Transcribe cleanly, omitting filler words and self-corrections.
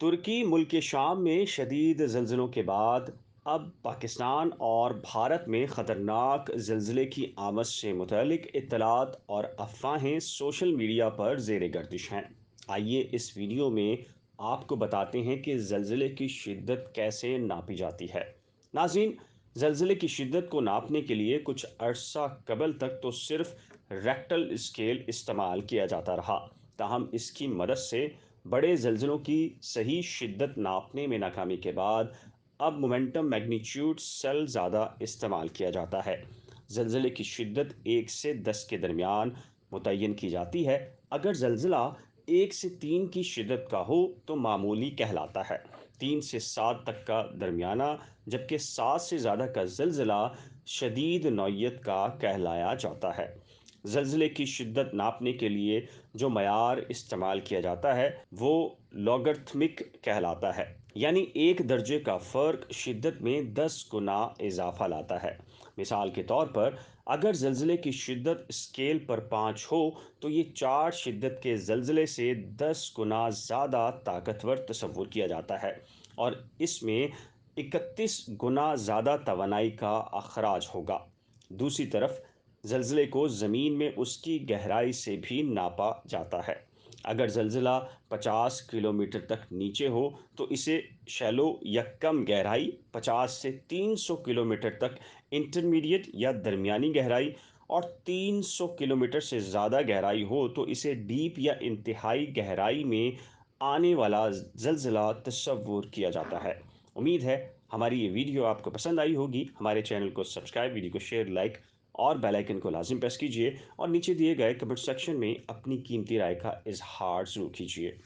तुर्की मुल्क शाम में शदीद ज़लज़लों के बाद अब पाकिस्तान और भारत में ख़तरनाक ज़लज़ले की आमद से मुतल्लिक़ इत्तलात और अफ़वाहें सोशल मीडिया पर ज़ेर गर्दिश हैं। आइए इस वीडियो में आपको बताते हैं कि ज़लज़ले की शिद्दत कैसे नापी जाती है। नाज़रीन, ज़लज़ले की शिद्दत को नापने के लिए कुछ अरसा कबल तक तो सिर्फ रेक्टल स्केल इस्तेमाल किया जाता रहा, ताहम इसकी मदद से बड़े ज़लज़लों की सही शिद्दत नापने में नाकामी के बाद अब मोमेंटम मैग्नीट्यूड सेल ज़्यादा इस्तेमाल किया जाता है। ज़लज़ले की शिद्दत 1 से 10 के दरमियान मुतय्यन की जाती है। अगर ज़लज़ला 1 से 3 की शिद्दत का हो तो मामूली कहलाता है। 3 से 7 तक का दरमियाना, जबकि 7 से ज़्यादा का ज़लज़ला शदीद नौइयत का कहलाया जाता है। ज़लज़ले की शिद्दत नापने के लिए जो मयार इस्तेमाल किया जाता है वो लॉगरिथमिक कहलाता है, यानी एक दर्जे का फ़र्क शिद्दत में 10 गुना इजाफा लाता है। मिसाल के तौर पर अगर ज़लज़ले की शिद्दत स्केल पर 5 हो तो ये 4 शिद्दत के ज़लज़ले से 10 गुना ज़्यादा ताकतवर तस्वुर किया जाता है और इसमें 31 गुना ज़्यादा तवानाई का अखराज होगा। दूसरी तरफ ज़लज़ले को ज़मीन में उसकी गहराई से भी नापा जाता है। अगर ज़लज़ला 50 किलोमीटर तक नीचे हो तो इसे शैलो या कम गहराई, 50 से 300 किलोमीटर तक इंटरमीडिएट या दरमियानी गहराई और 300 किलोमीटर से ज़्यादा गहराई हो तो इसे डीप या इंतहाई गहराई में आने वाला ज़लज़ला तस्वुर किया जाता है। उम्मीद है हमारी ये वीडियो आपको पसंद आई होगी। हमारे चैनल को सब्सक्राइब, वीडियो को शेयर, लाइक और बेल आइकन को लाजिम प्रेस कीजिए और नीचे दिए गए कमेंट सेक्शन में अपनी कीमती राय का इजहार ज़रूर कीजिए।